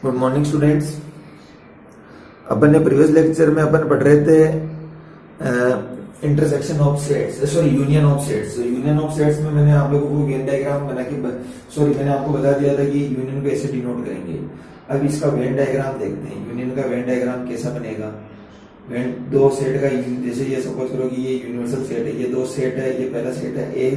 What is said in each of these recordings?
Good morning students. अपन ने previous lecture में अपन पढ़ रहे थे intersection of sets, sorry union of sets. Union of sets में मैंने आप लोगों को वेन डायग्राम बना के मैंने आपको बता दिया था कि यूनियन को ऐसे डिनोट करेंगे। अब इसका वेन डायग्राम देखते हैं। यूनियन का वेन डायग्राम कैसा बनेगा। वेन दो सेट का, जैसे ये सपोज करो कि ये यूनिवर्सल सेट है, ये दो सेट है, ये पहला सेट है ए,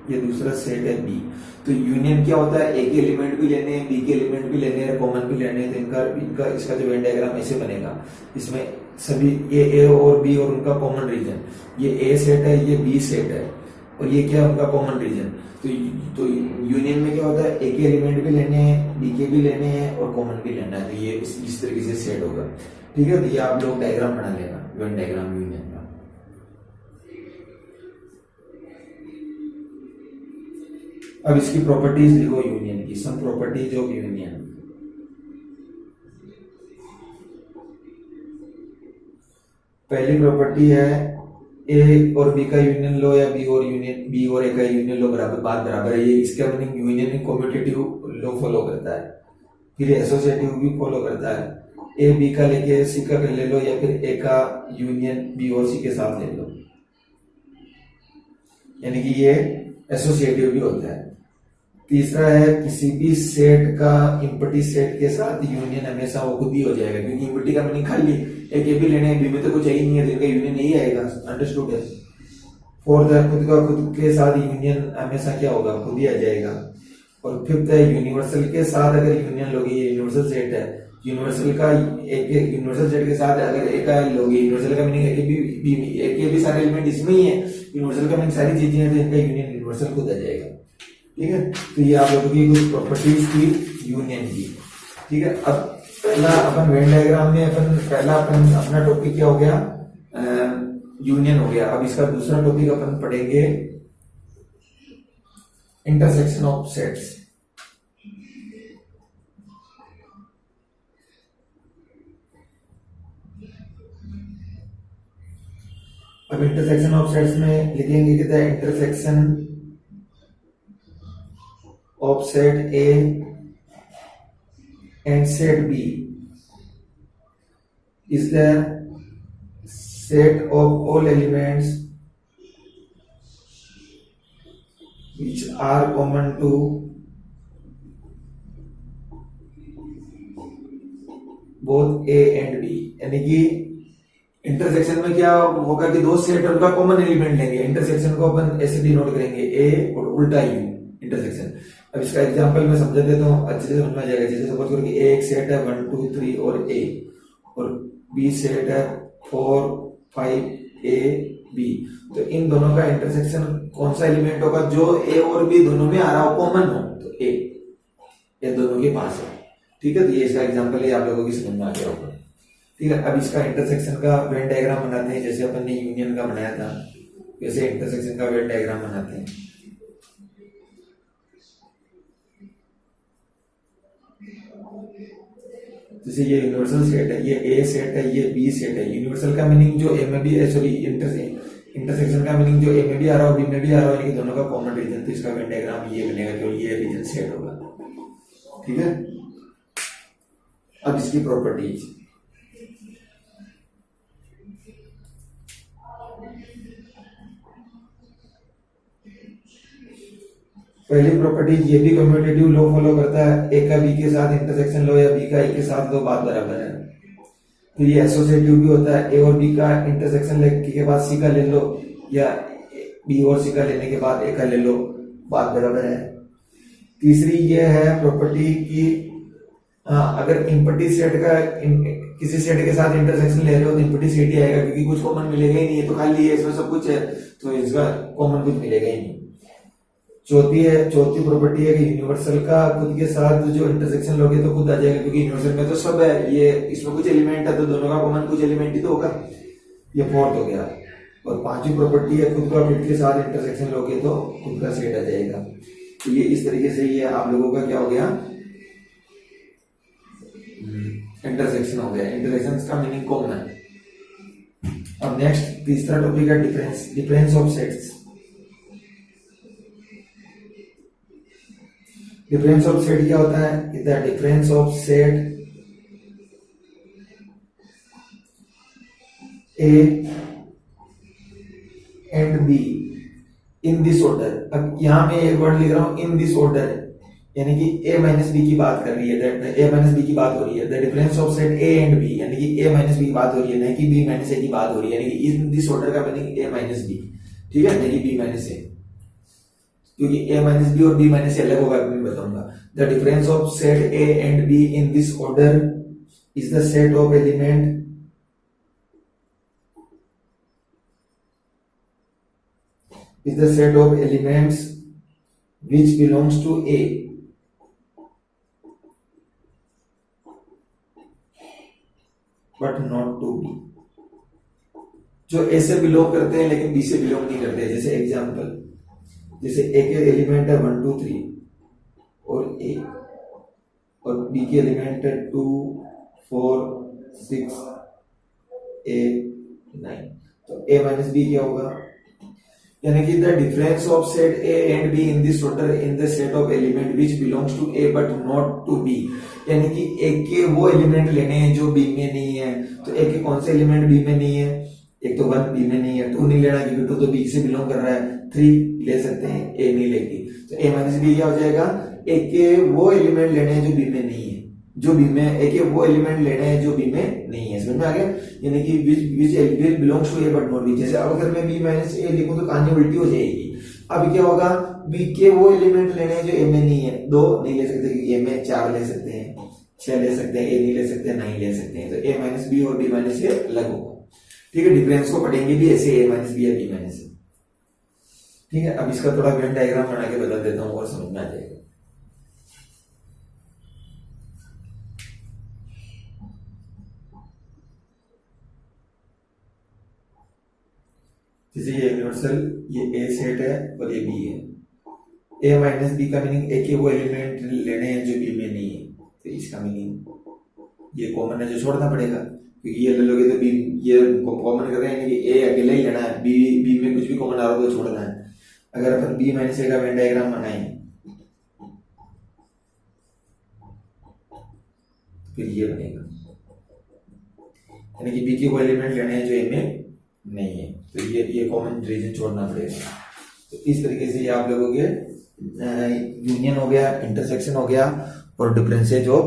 ये दूसरा सेट है बी। तो यूनियन क्या होता है, ए के एलिमेंट भी लेने हैं, बी के एलिमेंट भी लेने हैं, कॉमन भी लेने हैं। तो इनका इसका जो वेन डायग्राम ऐसे बनेगा। इसमें सभी ये ए और बी और उनका कॉमन रीजन, ये ए सेट है, ये बी सेट है, और ये क्या है उनका कॉमन रीजन। तो यूनियन में क्या होता है, ए के एलिमेंट भी लेने हैं, बी के भी लेने हैं और कॉमन भी लेना है। तो ये इस तरीके से सेट होगा। ठीक है, तो ये आप लोग डायग्राम बना लेना, वेन डायग्राम यूनियन का। अब इसकी प्रॉपर्टीज लिखो यूनियन की, सम प्रॉपर्टीज ऑफ यूनियन। पहली प्रॉपर्टी है ए और बी का यूनियन लो या बी और ए का यूनियन लो बराबर है। ये इसका मीनिंग यूनियन कम्यूटेटिव लो फॉलो करता है, फिर एसोसिएटिव भी फॉलो करता है। ए बी का लेके सी का ले लो, या फिर ए का यूनियन बी और सी के साथ ले लो, यानी कि ये एसोसिएटिव भी होता है। तीसरा है किसी भी सेट का इम्पटी सेट के साथ यूनियन हमेशा वो खुद ही हो जाएगा, क्योंकि इम्पटी का मीनिंग खाली एक ए भी लेने हैं, बी में तो कुछ है ही नहीं है, तो इनका यूनियन नहीं आएगा। अंडरस्टूड है। फोर्थ है खुद के साथ यूनियन हमेशा क्या होगा, खुद ही आ जाएगा। और फिफ्थ है यूनिवर्सल के साथ अगर यूनियन लोगे, ये यूनिवर्सल सेट है, यूनिवर्सल का एक यूनिवर्सल सेट के साथ अगर एक का लोगे, यूनिवर्सल का मीनिंग एक के भी सारे एलिमेंट इसमें ही है, यूनिवर्सल का मीनिंग सारी चीजें हैं, तो इनका यूनियन यूनिवर्सल खुद आ जाएगा। ठीक है, तो ये आप लोगों की कुछ प्रॉपर्टीज थी यूनियन की। ठीक है, अब पहला अपन वेन डायग्राम में पहला अपना टॉपिक क्या हो गया, यूनियन हो गया। अब इसका दूसरा टॉपिक अपन पढ़ेंगे इंटरसेक्शन ऑफ सेट्स। अब इंटरसेक्शन ऑफ सेट्स में लिखेंगे कि the intersection of set A and set B is the set of all elements which are common to both A and B। यानी कि इंटरसेक्शन में क्या होगा कि दो सेट उनका कॉमन एलिमेंट लेंगे। इंटरसेक्शन को अपन ऐसे डिनोट करेंगे ए और उल्टा यू इंटरसेक्शन। अब इसका एग्जांपल मैं समझा देता हूँ, अच्छे से समझ में आ जाएगा। जैसे सपोज करो कि ए एक सेट है 1 2 3 और ए, और बी सेट है 4 5 ए बी। तो इन दोनों का इंटरसेक्शन कौन सा एलिमेंट होगा, जो ए और बी दोनों में आ रहा हो, कॉमन हो, तो ए दोनों के पास है। ठीक है, तो ये इसका एग्जांपल है, आप लोगों की समझ में आ गया होगा। ठीक है, अब इसका इंटरसेक्शन का वेन डायग्राम बनाते हैं। जैसे अपन ने यूनियन का बनाया था, वैसे इंटरसेक्शन का वेन डायग्राम बनाते हैं। जैसे ये यूनिवर्सल सेट है, ये ए सेट है, ये बी सेट है। यूनिवर्सल का मीनिंग जो ए में भी, सॉरी इंटरसेक्शन का मीनिंग जो ए में भी आ रहा हो, बी में भी आ रहा हो, यानी कि दोनों का कॉमन रीजन। तो इसका वेन डायग्राम ये बनेगा, जो ये रीजन सेट होगा। ठीक है, अब इसकी प्रॉपर्टीज। पहली प्रॉपर्टी, ये भी कम्यूटेटिव लो फॉलो करता है। ए का बी के साथ इंटरसेक्शन लो या बी का ए के साथ लो, बात बराबर है। तो ये एसोसिएटिव भी होता है। ए और बी का इंटरसेक्शन लेने के बाद सी का ले लो, या बी और सी का लेने के बाद ए का ले लो, बात बराबर है। तीसरी ये है प्रॉपर्टी की अगर इम्पटी सेट का किसी सेट के साथ इंटरसेक्शन ले रहे हो तो इम्पटी सेट ही आएगा, क्योंकि कुछ कॉमन मिलेगा ही नहीं है। तो खाली है, इसमें सब कुछ है, तो इसका कॉमन कुछ मिलेगा ही नहीं। चौथी प्रॉपर्टी है कि यूनिवर्सल का खुद के साथ जो इंटरसेक्शन लोगे तो खुद आ जाएगा, क्योंकि यूनिवर्सल में तो सब है, ये इसमें कुछ एलिमेंट है, तो दोनों का कॉमन कुछ एलिमेंट ही तो होगा। ये फोर्थ हो गया। और पांचवी प्रॉपर्टी है खुद के साथ इंटरसेक्शन लोगे तो खुद का सेट आ जाएगा। तो ये इस तरीके से ये आप लोगों का क्या हो गया, इंटरसेक्शन हो गया। इंटरसेक्शन का मीनिंग कॉमन है। अब नेक्स्ट तीसरा टॉपिक है difference of sets. Difference of set क्या होता है? The difference of set A and B in this order. अब यहां मैं एक वर्ड लिख रहा हूं इन दिस ऑर्डर, यानी कि ए माइनस बी की बात कर रही है, ए माइनस बी की बात हो रही है। The difference of set A and B, यानी कि ए माइनस बी की बात हो रही है, नहीं कि बी माइनस ए की बात हो रही है, यानी कि इन दिस ऑर्डर का मीनिंग ए माइनस बी, ठीक है, नहीं कि बी माइनस ए, क्योंकि ए माइनस बी और बी माइनस ए अलग होगा, मैं बताऊंगा। The difference of set A and B in this order is the set of element is the set of elements which belongs to A but not to B। जो A से belong करते हैं लेकिन B से belong नहीं करते। जैसे example, जैसे A के एलिमेंट है 1 2 3 और A, और B के एलिमेंट है 2 4 6 8 9, तो A माइनस बी क्या होगा, यानी कि the difference of set A and B in this order in the set of element which belongs to A but not to B, यानी कि ए के वो एलिमेंट लेने हैं जो बी में नहीं है। तो ए के कौन से एलिमेंट बी में नहीं है, एक तो 1 बी में नहीं है, 2 नहीं लेना क्योंकि 2 तो बी से बिलोंग कर रहा है, 3 ले सकते हैं, ए नहीं लेगी, तो ए माइनस बी क्या हो जाएगा, ए के वो एलिमेंट लेने हैं जो बी में नहीं है, जो बी में ए के वो एलिमेंट लेने हैं जो बी में नहीं है। समझ में आ गया, यानी कि which element belongs to A but not B. जैसे अब अगर मैं बी माइनस ए लिखूं तो कहानी उल्टी हो जाएगी। अब क्या होगा, बी के वो एलिमेंट लेने हैं जो ए में नहीं है, 2 नहीं ले सकते क्योंकि ए में 4 ले सकते हैं, 6 ले सकते हैं, ए नहीं ले सकते, 9 ले सकते हैं, तो ए माइनस बी और बी माइनस ए अलग होगा। ठीक है, डिफरेंस को पढ़ेंगे भी ऐसे, ए माइनस बी या बी माइनस ए। ठीक है, अब इसका थोड़ा वेन डायग्राम बना के बता देता हूँ और समझ में आ जाएगा। जैसे ये यूनिवर्सल, ये ए सेट है और ये बी है। ए माइनस बी का मीनिंग ए के वो एलिमेंट लेने हैं जो बी में नहीं है, तो इसका मीनिंग ये कॉमन है जो छोड़ना पड़ेगा, क्योंकि ये ले लोगे तो बी, ये कॉमन कर रहे हैं कि ए अकेले ही लेना है, बी में कुछ भी कॉमन आ रहा हो तो छोड़ना है। अगर अपन बी माइनस ए का वेन डायग्राम बनाए फिर ये बनेगा, यानी कि बी के वो एलिमेंट लेने हैं जो ए में नहीं है, तो ये कॉमन रीजन छोड़ना पड़ेगा। तो इस तरीके से ये आप लोगों के यूनियन हो गया, इंटरसेक्शन हो गया और डिफरेंसेज ऑफ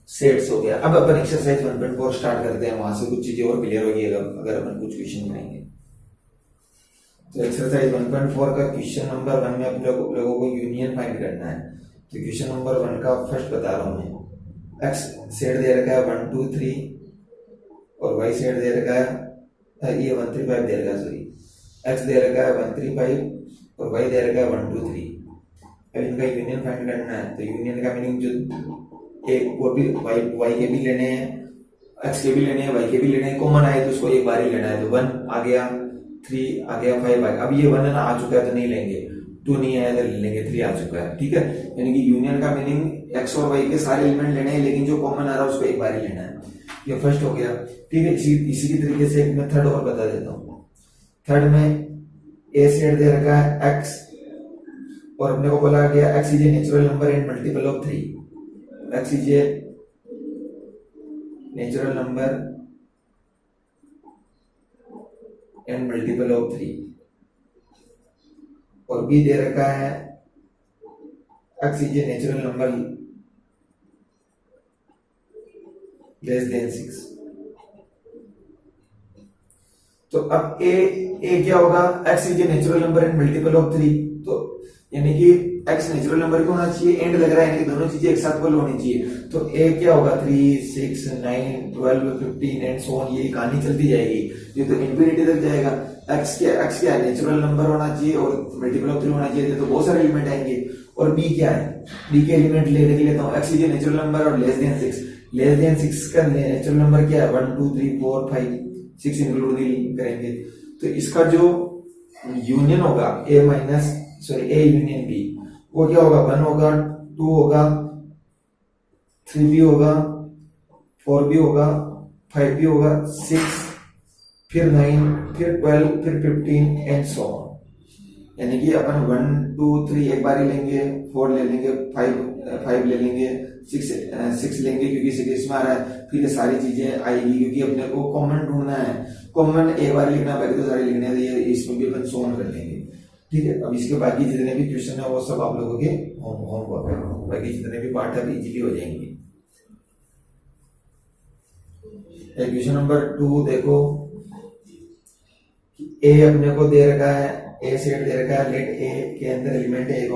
सेट्स हो गया। अब अपन एक्सरसाइज 1.4 स्टार्ट करते हैं, वहां से कुछ चीजें और क्लियर होगी अगर अपन कुछ क्वेश्चन बनाएंगे। तो एक्सरसाइज 1.4 का क्वेश्चन नंबर 1 में आप लोगों को यूनियन फाइंड करना है। तो क्वेश्चन नंबर 1 का फर्स्ट बता रहा हूं मैं। एक्स सेट दे रखा है 1 2 3 और वाई सेट दे रखा है, ये 1 3 5 दे रखा है, सॉरी, एक्स दे रखा है 1 3 5 और वाई दे रखा है 1 2 3। अब इनका यूनियन फाइंड करना है। तो यूनियन का मीनिंग जो एक वो भी वाई के भी लेने हैं, एक्स के भी लेने हैं, वाई के भी लेने हैं, कॉमन आए तो उसको एक बार ही लेना है। तो 1 आ गया, 3 आ गया, 5 आ गया। अब ये 1 है ना आ चुका है तो नहीं लेंगे, 2 नहीं आया तो ले लेंगे, 3 आ चुका है। ठीक है, यानी कि यूनियन का मीनिंग एक्स और वाई के सारे एलिमेंट लेने हैं लेकिन जो कॉमन आ रहा है उसको एक बार ही लेना है। ये फर्स्ट हो गया। ठीक है, इसी की तरीके से एक मैं थर्ड और बता देता हूँ। थर्ड में ए सेट दे रखा है एक्स और अपने को बोला गया x is a natural number and multiple of 3। X is a natural number and multiple of 3 और बी दे रखा है x is a natural number less than 6। तो अब ए क्या होगा, x is a natural number and multiple of 3। तो यानी कि एक्स नेचुरल नंबर भी होना चाहिए, एंड लग रहा है यानी कि दोनों चीजें एक साथ फुल होनी चाहिए। तो ए क्या होगा 3 6 9 12 15 एंड सो ऑन, ये कहानी चलती जाएगी, ये तो इंफिनिटी तक जाएगा। एक्स क्या है, नेचुरल नंबर होना चाहिए और मल्टीपल ऑफ 3 होना चाहिए, तो बहुत सारे एलिमेंट आएंगे। और बी क्या है, बी के एलिमेंट लेता हूँ, x is a natural number और लेस देन 6। लेस देन 6 का नेचुरल नंबर क्या है, 1 2 3 4 5 6 इंक्लूड नहीं करेंगे। तो इसका जो यूनियन होगा ए यूनियन बी, वो क्या होगा, 1 होगा, 2 होगा, 3 भी होगा, 4 भी होगा, 5 भी होगा, 6 फिर 9 फिर 12 फिर 15 एंड सो ऑन। यानी कि अपन 1 2 3 एक बार ही लेंगे, 4 ले लेंगे, 5 ले लेंगे, सिक्स लेंगे क्योंकि सिक्स में आ रहा है, फिर ये सारी चीजें आएगी क्योंकि अपने को कॉमन ढूंढना है। कॉमन एक बार लिखना, बाकी तो सारे लिखने हैं, तो ये इसमें भी अपन सोल्व कर लेंगे। ठीक है, अब इसके बाकी जितने भी क्वेश्चन है वो सब आप लोगों के होमवर्क है, बाकी जितने भी पार्ट है इजीली हो जाएंगे। क्वेश्चन नंबर 2 देखो, ए अपने को दे रखा है, ए सेट दे रखा है, लेट ए के अंदर एलिमेंट है a,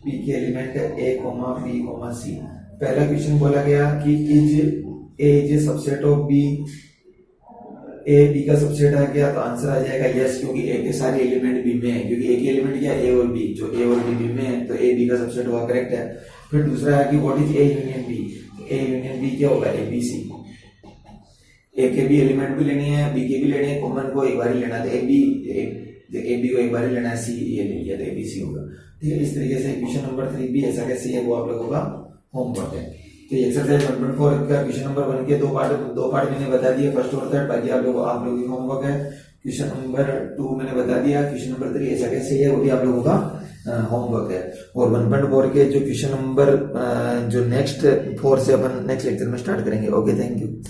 बी के एलिमेंट है a, b, c। पहला क्वेश्चन बोला गया कि is A subset of B, A B का सबसेट है क्या, तो आंसर आ जाएगा यस, क्योंकि ए के सारे एलिमेंट बी में है, क्योंकि ए के एलिमेंट क्या ए और बी, जो ए और बी में है तो ए बी का सबसेट होगा, करेक्ट है। फिर दूसरा है कि what is A union B, A union B क्या होगा, ए बी सी। ए के भी एलिमेंट भी लेनी है, बी के भी लेने हैं, कॉमन को एक बार ही लेना है, तो ए बी को एक बार ही लेना है, सी ये ले लिया तो ए बी सी होगा। ठीक है, इस तरीके से क्वेश्चन नंबर 3 भी ऐसा कैसे है वो आप लोगों का होमवर्क है। तो एक्सरसाइज 1.4 का क्वेश्चन नंबर 1 के दो पार्ट मैंने बता दिए, फर्स्ट और थर्ड, बाकी आप लोगों की होमवर्क है। क्वेश्चन नंबर 2 मैंने बता दिया, क्वेश्चन नंबर 3 ऐसा कैसे है वो भी आप लोगों का होमवर्क है। और 1.4 के जो क्वेश्चन नंबर जो नेक्स्ट 4 से अपन नेक्स्ट लेक्चर में स्टार्ट करेंगे। Okay, thank you.